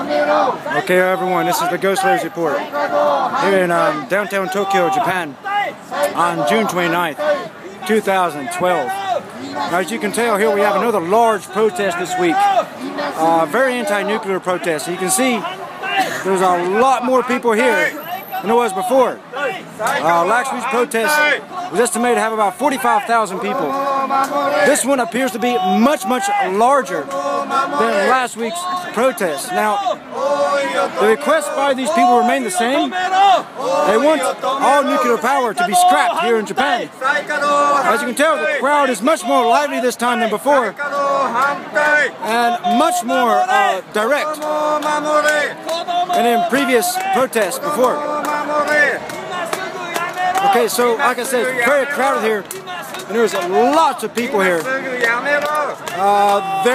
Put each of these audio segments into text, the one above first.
Okay, everyone, this is the Ghost Layers Report here in downtown Tokyo, Japan, on June 29th, 2012. Now, as you can tell here, we have another large protest this week. Very anti-nuclear protest. You can see there's a lot more people here than there was before. Last week's protest was estimated to have about 45,000 people. This one appears to be much, much larger than last week's protest. Now, the requests by these people remain the same. They want all nuclear power to be scrapped here in Japan. As you can tell, the crowd is much more lively this time than before, and much more direct than in previous protests before. Okay, so like I said, it's very crowded here, and there's lots of people here. There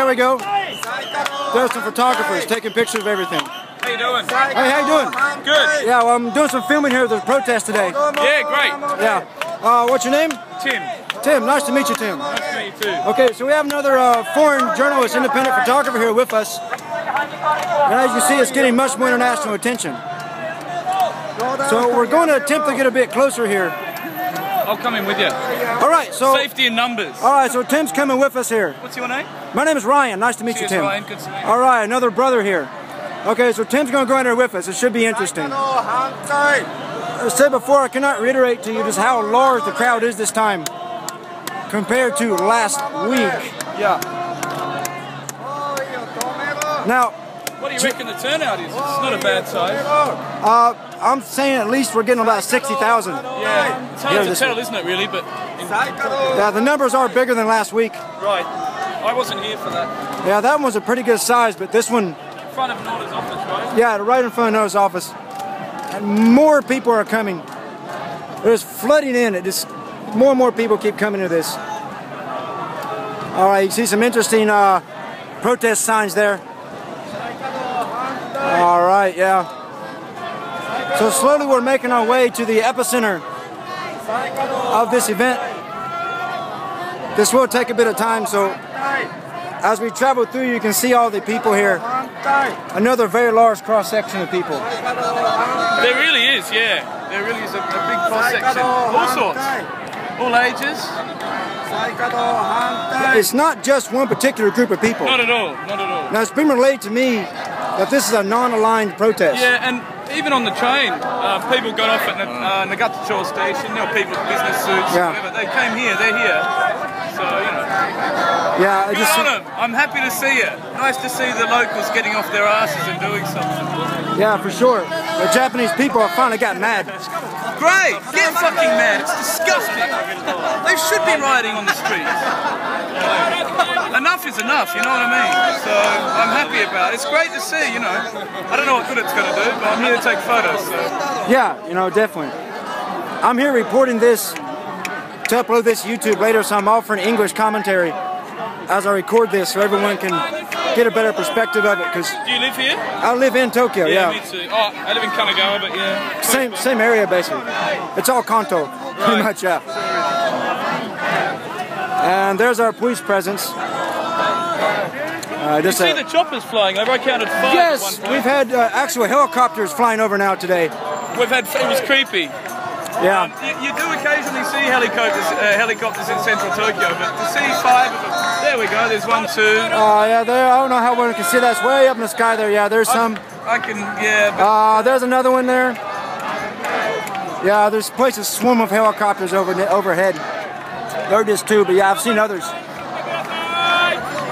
we go. There's some photographers taking pictures of everything. How you doing? Hey, how you doing? Good. Yeah, well, I'm doing some filming here at the protest today. Yeah, great. Yeah. What's your name? Tim. Tim, nice to meet you, Tim. Nice to meet you too. Okay, so we have another foreign journalist, independent photographer here with us. And as you see, it's getting much more international attention. So we're going to attempt to get a bit closer here. I'll come in with you. All right, so... Safety in numbers. All right, so Tim's coming with us here. What's your name? My name is Ryan. Nice to meet you, Tim. Ryan. Good to meet you. All right, another brother here. Okay, so Tim's going to go in there with us. It should be interesting. As I said before, I cannot reiterate to you just how large the crowd is this time compared to last week. Yeah. Now, what do you reckon the turnout is? It's not a bad size. I'm saying at least we're getting about 60,000. Yeah, it's hard to tell, isn't it, really? But yeah, the numbers are bigger than last week. Right. I wasn't here for that. Yeah, that one was a pretty good size, but this one... In front of Noda's office, right? Yeah, right in front of Noda's office. And more people are coming. It's flooding in. It just more and more people keep coming to this. All right, you see some interesting protest signs there. All right, yeah. So slowly we're making our way to the epicenter of this event. This will take a bit of time, so as we travel through, you can see all the people here. Another very large cross-section of people. There really is, yeah. There really is a big cross-section. All sorts. All ages. It's not just one particular group of people. Not at all, not at all. Now, it's been relayed to me that this is a non-aligned protest. Yeah, and even on the train, people got off at Nagatacho station, you know, people with business suits, whatever. They came here, they're here. So, you know. Yeah, good on them. I'm happy to see it. Nice to see the locals getting off their asses and doing something. Yeah, for sure. The Japanese people have finally got mad. Great! Get fucking mad. It's disgusting. They should be rioting on the streets. Enough is enough, you know what I mean? So I'm happy about it. It's great to see, you know. I don't know what good it's going to do, but I'm here to take photos. So. Yeah, you know, definitely. I'm here reporting this to upload this to YouTube later, so I'm offering English commentary as I record this so everyone can get a better perspective of it. Cause do you live here? I live in Tokyo, yeah. Me too. Oh, I live in Kanagawa, but yeah. Same area, basically. It's all Kanto, pretty much, yeah. And there's our police presence. You see the choppers flying over? I counted 5 yes, at one point. We've had actual helicopters flying over now today. We've had, it was creepy. Yeah. You do occasionally see helicopters in central Tokyo, but to see 5 of them, there we go, there's 1, 2. Yeah, there, I don't know how one can see that. It's way up in the sky there, yeah, there's some. I can, yeah. But there's another one there. Yeah, there's places swarm of helicopters overhead. There it is too, but yeah, I've seen others.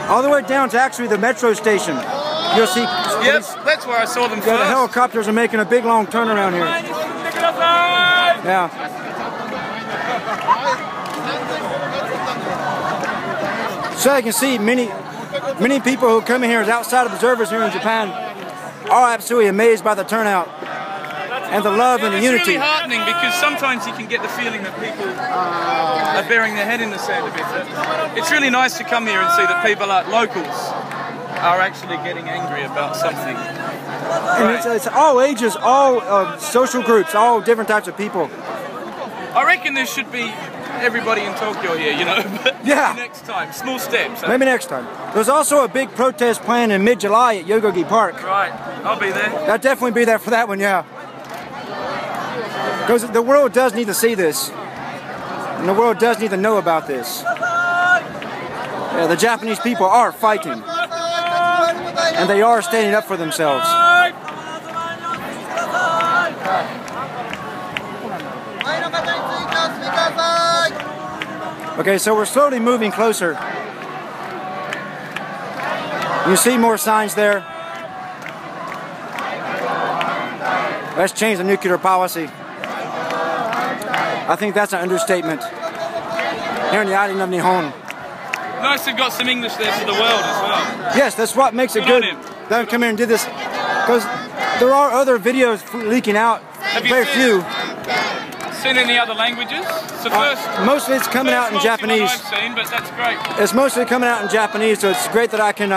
All the way down to actually the metro station. You'll see. Yep, that's where I saw them first. The helicopters are making a big long turnaround here. Yeah. So you can see many people who come in here as outside observers here in Japan are absolutely amazed by the turnout and the love and the unity. It's really heartening because sometimes you can get the feeling that people are burying their head in the sand a bit. It's really nice to come here and see that people, like locals, are actually getting angry about something. And it's all ages, all social groups, all different types of people. I reckon there should be everybody in Tokyo here, you know. But Yeah. maybe next time, small steps. Maybe next time. There's also a big protest planned in mid-July at Yogogi Park. Right, I'll be there. I'll definitely be there for that one, yeah. Because the world does need to see this. And the world does need to know about this. Yeah, the Japanese people are fighting. And they are standing up for themselves. Okay, so we're slowly moving closer. You see more signs there. Let's change the nuclear policy. I think that's an understatement. Here in the island of Nihon. Nice they've got some English there for the world as well. Yes, that's what makes it good. Them come here and did this. Because there are other videos leaking out. Very few. Seen any other languages? So mostly it's coming out in Japanese. I've seen, but that's great. It's mostly coming out in Japanese, so it's great that I can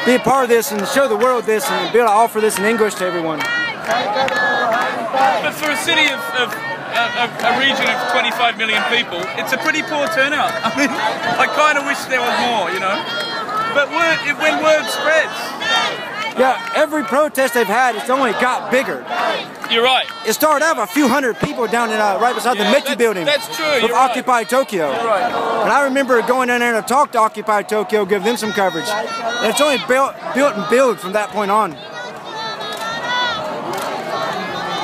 be a part of this and show the world this and be able to offer this in English to everyone. But for a city of a region of 25 million people, it's a pretty poor turnout. I mean, I kind of wish there was more, you know. But when word spreads. Yeah, every protest they've had, it's only got bigger. You're right. It started out with a few hundred people down in right beside the Meiji building. That's true. With Occupy Tokyo. You're right. And I remember going in there to talk to Occupy Tokyo, give them some coverage. And it's only built and built from that point on.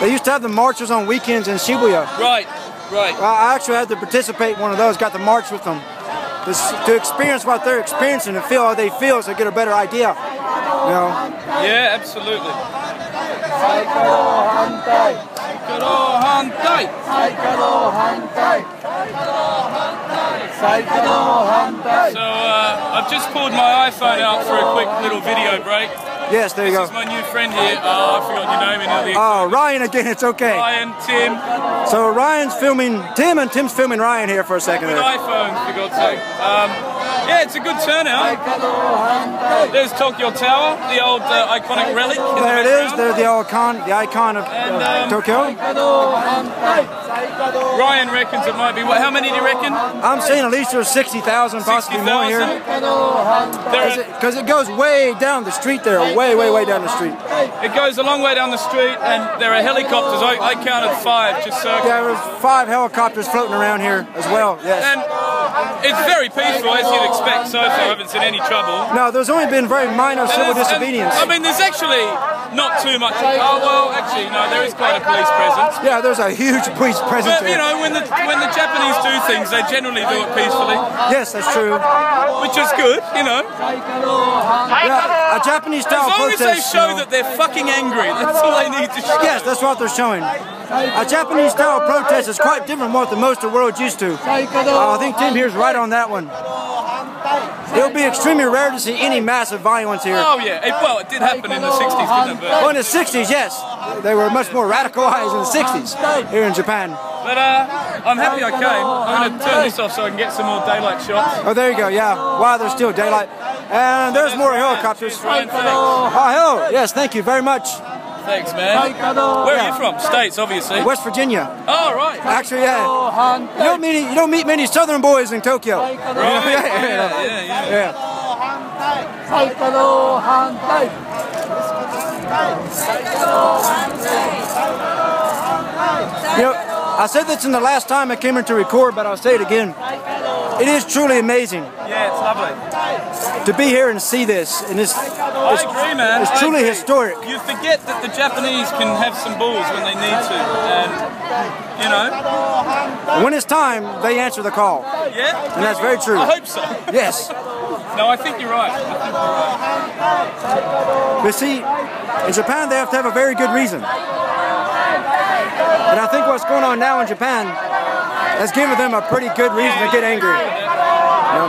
They used to have the marches on weekends in Shibuya. Right, right. I actually had to participate in one of those, got to march with them. To experience what they're experiencing and feel how they feel so get a better idea. You know? Yeah, absolutely. So I've just pulled my iPhone out for a quick little video break. Yes, there you go. This is my new friend here. Oh, I forgot your name in earlier. Oh, Ryan again, it's okay. Ryan, Tim. So Ryan's filming Tim and Tim's filming Ryan here for a second. With iPhones, for God's sake. Yeah, it's a good turnout. There's Tokyo Tower, the old iconic relic. There it is. There's the icon of Tokyo. Ryan reckons it might be. How many do you reckon? I'm saying at least there's 60,000, possibly more here. Because it goes way down the street there, way down the street. It goes a long way down the street, and there are helicopters. I counted 5 just circling. Yeah, there's 5 helicopters floating around here as well. Yes. And it's very peaceful, as you'd expect. So far, I haven't seen any trouble. No, there's only been very minor civil disobedience. I mean, there's actually not too much. Oh well, actually, no, there is quite a police presence. Yeah, there's a huge police presence. But you know, when the Japanese do things, they generally do it peacefully. Yes, that's true. Which is good, you know. Yeah, a Japanese style protest. As long as they show that they're fucking angry, that's all they need to show. Yes, that's what they're showing. A Japanese style protest is quite different from what the most of the world's used to. I think Tim here's right on that one. It would be extremely rare to see any massive violence here. Oh yeah, well it did happen in the 60s, didn't it? Well, in the 60s, yes. They were much more radicalized in the 60s here in Japan. But I'm happy I came. I'm going to turn this off so I can get some more daylight shots. Oh, there you go, yeah. While there's still daylight. And there's more helicopters. Ryan, thanks. Oh, hello. Yes, thank you very much. Thanks, man. Where are you from? States, obviously. West Virginia. Oh, right. Actually, yeah. You don't meet many Southern boys in Tokyo. Right. Yeah. You know, I said this in the last time I came here to record, but I'll say it again. It is truly amazing. Yeah, it's lovely. To be here and see this, and I agree, man. It's truly historic. You forget that the Japanese can have some balls when they need to, and you know. When it's time, they answer the call. Yeah, and that's very true. I hope so. Yes. No, I think you're right. But see, in Japan, they have to have a very good reason. And I think what's going on now in Japan has given them a pretty good reason to get angry. You know?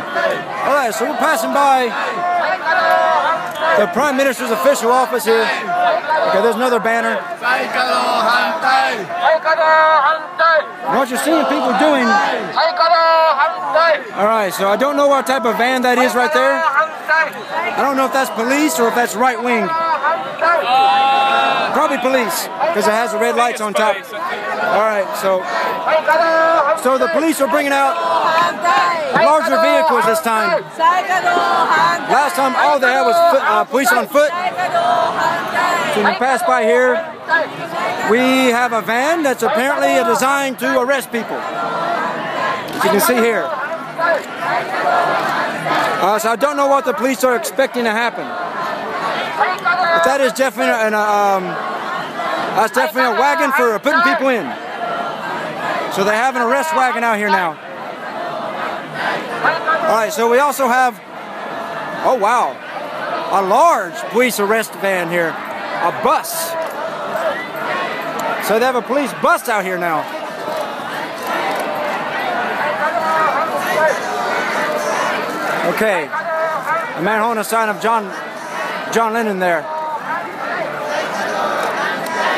All right, so we're passing by the Prime Minister's official office here. Okay, there's another banner. And what you're seeing people doing. All right, so I don't know what type of van that is right there. I don't know if that's police or if that's right wing. probably police, because it has the red lights on top. Alright, so the police are bringing out larger vehicles this time. Last time all they had was police on foot. So when you pass by here, we have a van that's apparently designed to arrest people, as you can see here. So I don't know what the police are expecting to happen, but that is definitely a wagon for putting people in. So they have an arrest wagon out here now. Alright, so we also have, oh wow, a large police arrest van here, a bus. So they have a police bus out here now. Okay, a man holding a sign of John Lennon there.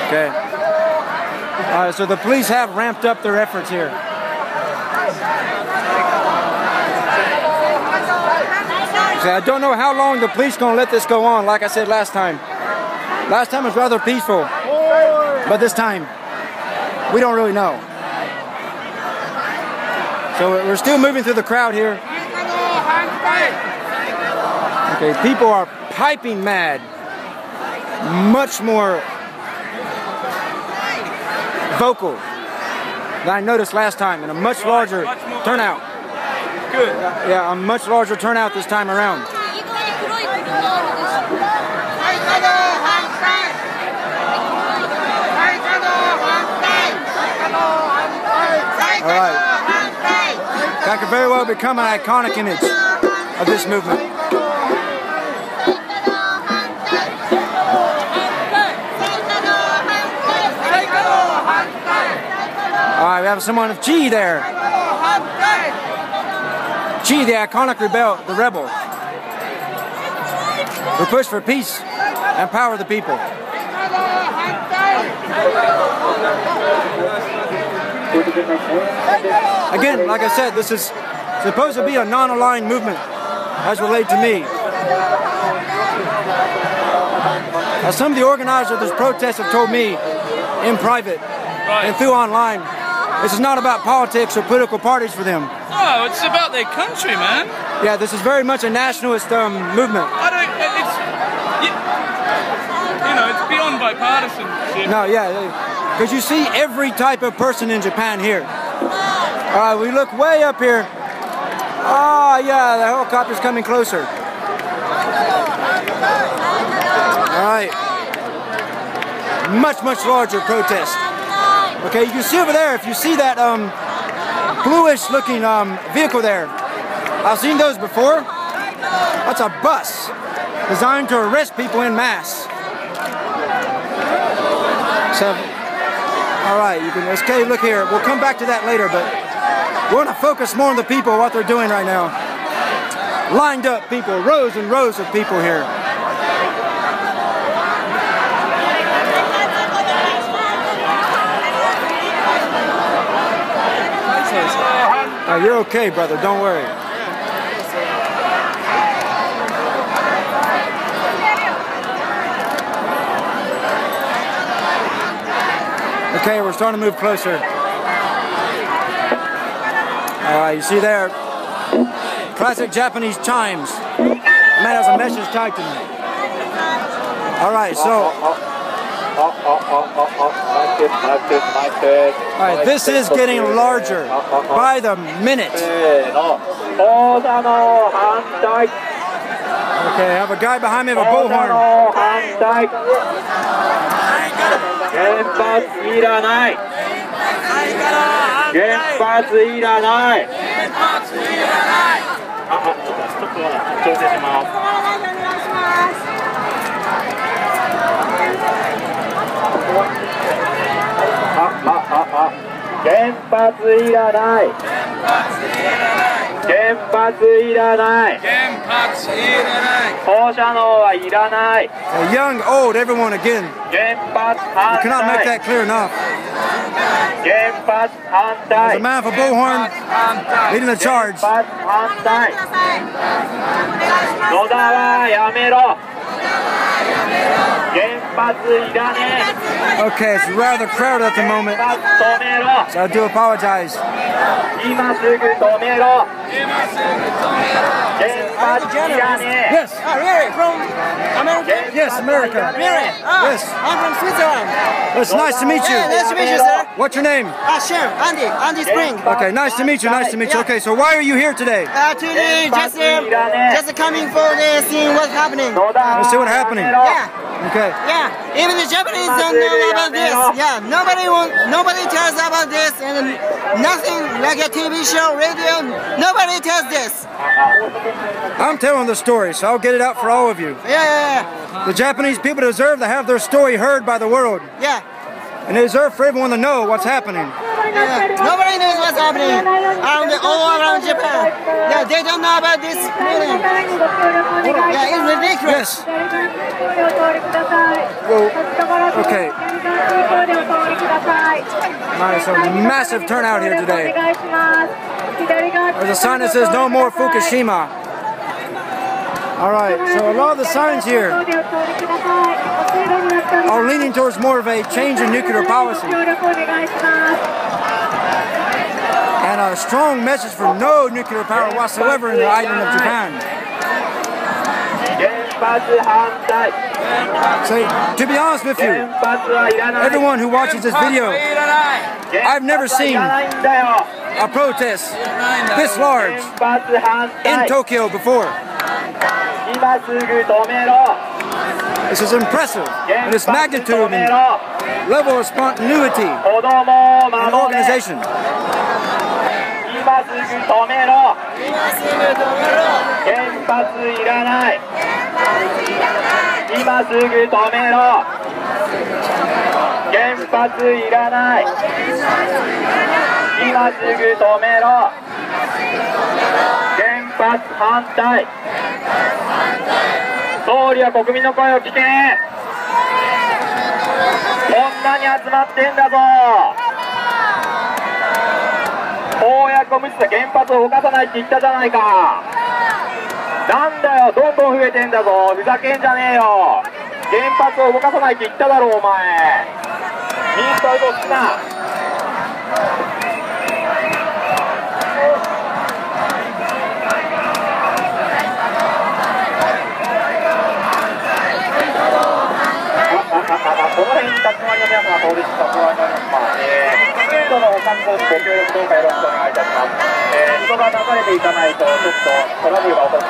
Okay. Alright, so the police have ramped up their efforts here. So I don't know how long the police gonna let this go on. Like I said last time. Last time was rather peaceful, but this time we don't really know. So we're still moving through the crowd here. Okay, people are piping mad. Much more vocal than I noticed last time, and a much larger turnout. Good. Yeah, a much larger turnout this time around. Alright. That could very well become an iconic image of this movement. Alright, we have someone of Chi there. Chi, the iconic the rebel, who pushed for peace and power of the people. Again, like I said, this is supposed to be a non-aligned movement, as relayed to me. As some of the organizers of this protest have told me in private and through online, this is not about politics or political parties for them. No, it's about their country, man. Yeah, this is very much a nationalist movement. It's beyond bipartisanship. No, yeah, because you see every type of person in Japan here. We look way up here. Oh, yeah, the helicopter's coming closer. All right. Much, much larger protest. Okay, you can see over there, if you see that bluish looking vehicle there, I've seen those before. That's a bus designed to arrest people in mass. So, alright, you can, okay, look here, we'll come back to that later, but we're going to focus more on the people, what they're doing right now. Lined up people, rows and rows of people here. Oh, you're okay, brother. Don't worry. Okay, we're starting to move closer. You see there, classic Japanese chimes. The man has a message tied to me. All right, so. Alright, this is getting larger by the minute. Okay, I have a guy behind me with a bullhorn. Young, old, everyone again. You cannot make that clear enough. There's a man with a bullhorn leading the charge. Okay, it's rather crowded at the moment, so I do apologize. Yes. Oh, really? From America? Yes, America. Really? Oh, Yes. I'm from Switzerland. It's nice to meet you. Yeah, nice to meet you, sir. What's your name? Sure, Andy Spring. Okay, nice to meet you. Nice to meet you. Okay, so why are you here today? Today, just coming for the seeing what's happening. Let's see what's happening. Yeah. Okay. Yeah, even the Japanese don't know about this. Yeah, nobody tells about this, and nothing like a TV show, radio. Nobody tells this. I'm telling the story, so I'll get it out for all of you. Yeah. The Japanese people deserve to have their story heard by the world. Yeah. And they deserve for everyone to know what's happening. Yeah. Nobody knows what's happening all around Japan. Yeah, they don't know about this feeling. Yeah, it's ridiculous. Yes. Well, okay. Alright, so massive turnout here today. There's a sign that says no more Fukushima. Alright, so a lot of the signs here are leaning towards more of a change in nuclear policy. And a strong message for no nuclear power whatsoever in the island of Japan. So, to be honest with you, everyone who watches this video, I've never seen a protest this large in Tokyo before. This is impressive in its magnitude and level of spontaneity and organization.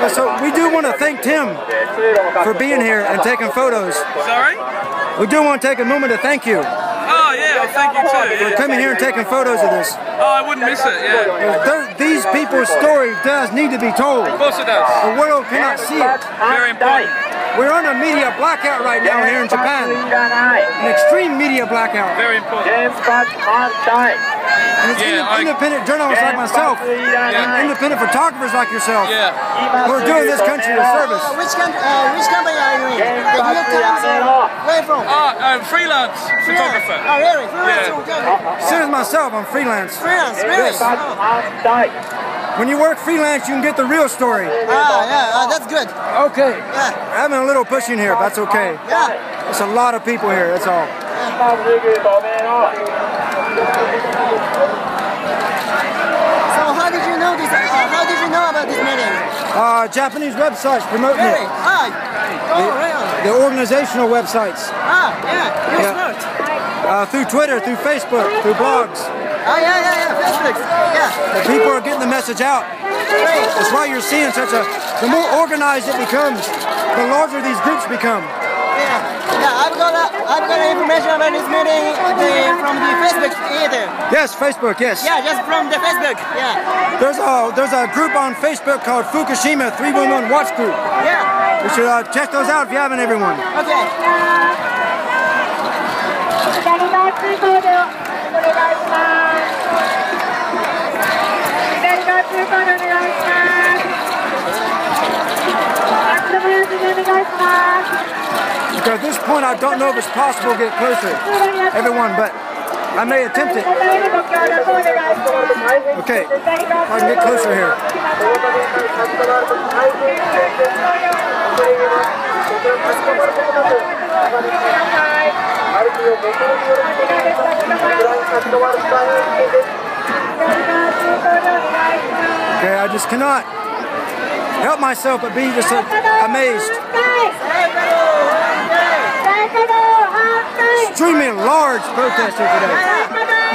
So we do want to thank Tim for being here and taking photos. Sorry? We do want to take a moment to thank you. Oh yeah, well, thank you too. For coming here and taking photos of this. Oh, I wouldn't miss it, yeah. These people's story does need to be told. Of course it does. The world cannot see it. Very important. We're on a media blackout right now here in Japan. An extreme media blackout. Very important. And it's independent journalists like myself, and independent photographers like yourself, who are doing this country a service. Which company are you in? The New York Times or where from? Freelance photographer. Oh, really? Freelance photographer. Same as myself, I'm freelance. Freelance, really? Yes. When you work freelance, you can get the real story. That's good. Okay. Yeah. Having a little pushing here, but that's okay. Yeah. There's a lot of people here, that's all. So how did you know this? How did you know about this meeting? Japanese websites promoting Really? it. Really? The organizational websites. You're smart. Through Twitter, through Facebook, through blogs. Facebook. Yeah. The people are getting the message out. Great. That's why you're seeing such a... The more organized it becomes, the larger these groups become. I've got information about this meeting from the Facebook either. Yes, Facebook, yes. Yeah, just from the Facebook. Yeah. There's a group on Facebook called Fukushima 311 Watch Group. Yeah. You should check those out if you haven't, everyone. Okay. Because at this point, I don't know if it's possible to get closer, everyone, but I may attempt it. Okay, I can get closer here. Okay, I just cannot help myself but be just amazed. Extremely large protest here today.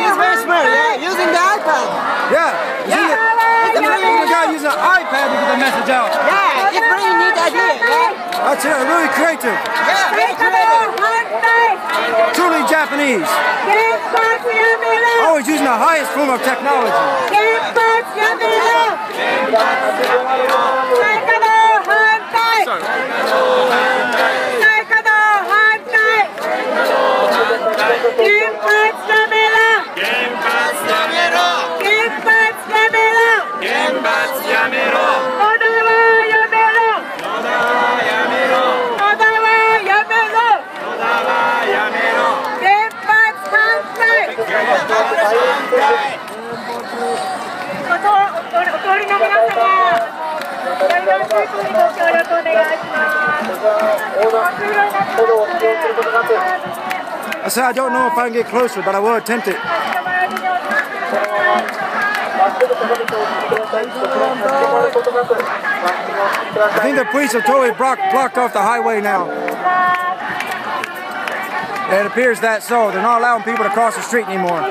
He's very smart, yeah, using the iPad. Yeah, the guy using an iPad to get the message out. Yeah, it's very neat idea, yeah. That's it, really creative. Yeah, very creative. Truly Japanese. Always using the highest form of technology. I said I don't know if I can get closer, but I will attempt it. I think the police have totally blocked off the highway now. It appears that so. They're not allowing people to cross the street anymore.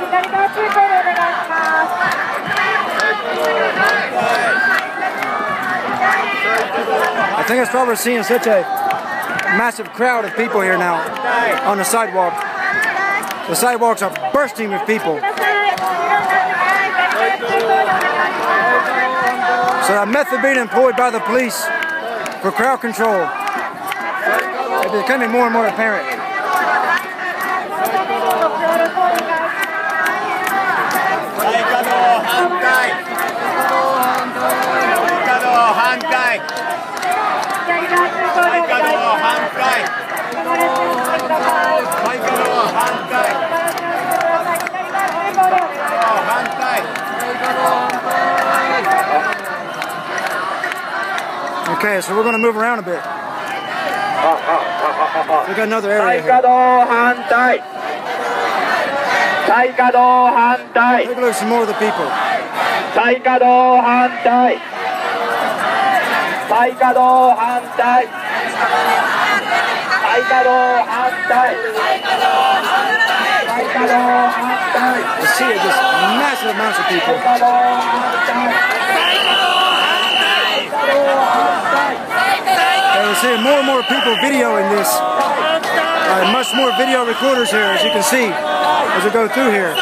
I think it's probably seeing such a massive crowd of people here now on the sidewalk. The sidewalks are bursting with people. So the method being employed by the police for crowd control is becoming more and more apparent. Okay, so we're going to move around a bit. We got another area here. Take a look at some more of the people. You see it, just massive amounts of people. And we're seeing more and more people videoing this. Much more video recorders here, as you can see, as we go through here.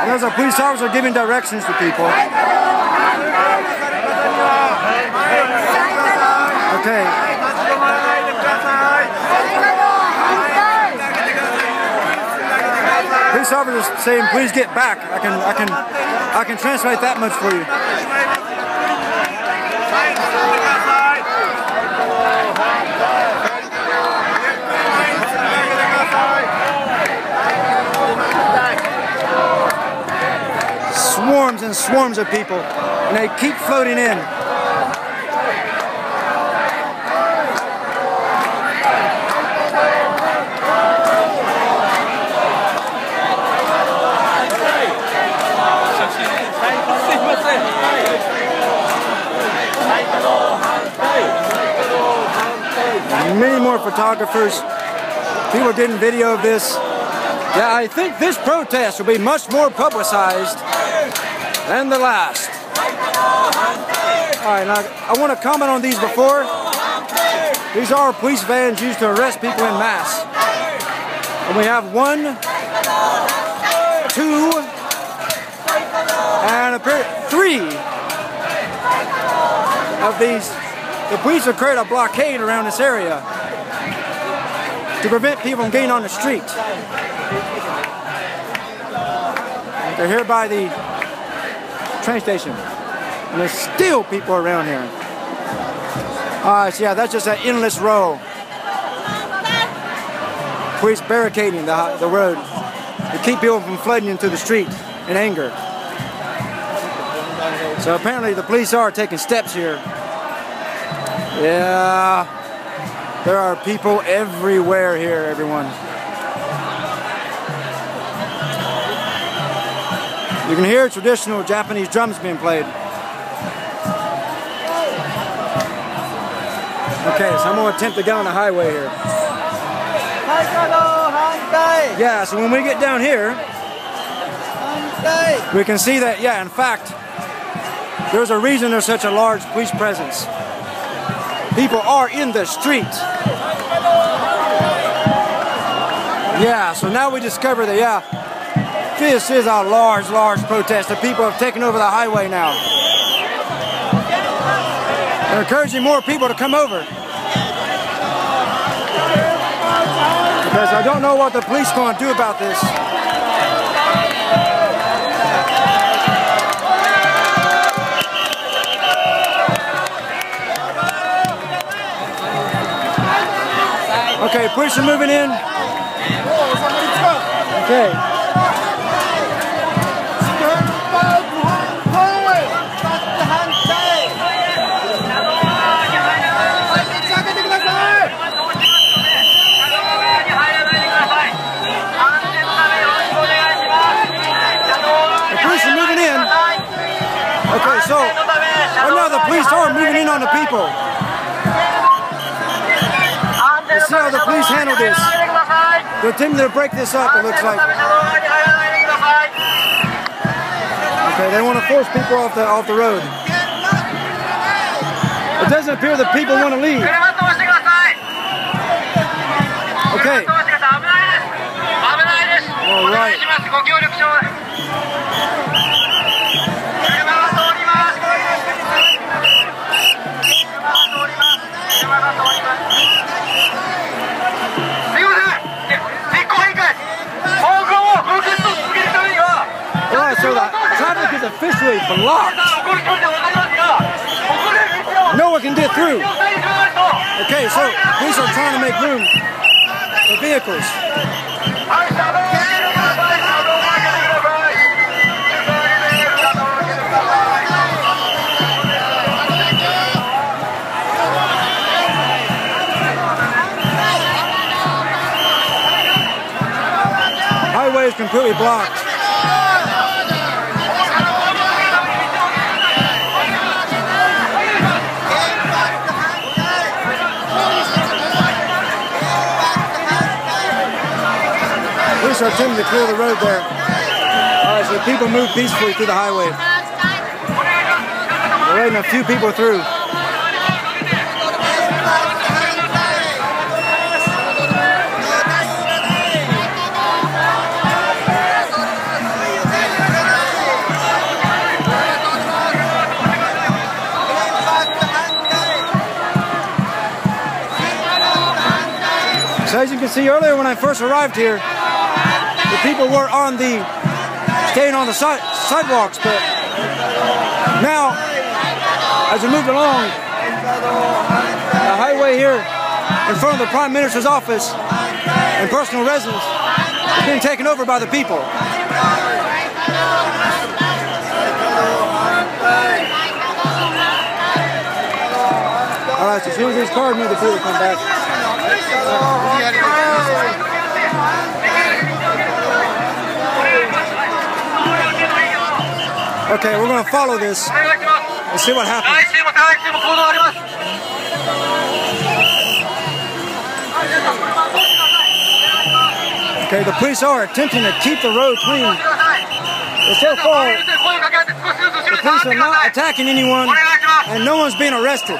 As our police officers are giving directions to people. Okay. Police officers saying, "Please get back." I can translate that much for you. Swarms and swarms of people, and they keep floating in. Many more photographers, people are getting video of this. Yeah, I think this protest will be much more publicized than the last. Alright, now I want to comment on these before. These are police vans used to arrest people in mass. And we have 1, 2, and 3 of these. The police have created a blockade around this area to prevent people from getting on the street. They're here by the train station, and there's still people around here. So yeah, that's just an endless row. Police barricading the road to keep people from flooding into the street in anger. So apparently the police are taking steps here. Yeah, there are people everywhere here, everyone. You can hear traditional Japanese drums being played. Okay, so I'm going to attempt to get on the highway here. Yeah, so when we get down here, we can see that, yeah, in fact, there's a reason there's such a large police presence. People are in the streets. Yeah, so now we discover that, yeah, this is a large protest. The people have taken over the highway now. They're encouraging more people to come over. Because I don't know what the police are going to do about this. Okay, police are moving in. Okay. Okay, so right now the police are moving in on the people. Let's see how the police handle this. They're attempting to break this up, it looks like. Okay, they want to force people off the road. It doesn't appear that people want to leave. Okay. All right. Alright, so the traffic is officially blocked. No one can get through. Okay, so police are trying to make room for vehicles. Highway is completely blocked. Police are attempting to clear the road there. Alright, so people move peacefully through the highway. They're letting a few people through. So as you can see earlier when I first arrived here, the people were staying on the sidewalks, but now, as we moved along, the highway here in front of the Prime Minister's office and personal residence is being taken over by the people. Alright, so as soon as these cars move, the people come back. Okay, we're going to follow this and see what happens. Okay, the police are attempting to keep the road clean. But so far, the police are not attacking anyone and no one's being arrested.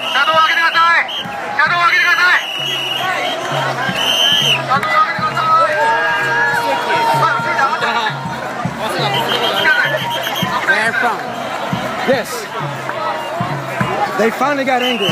Yes. They finally got angry.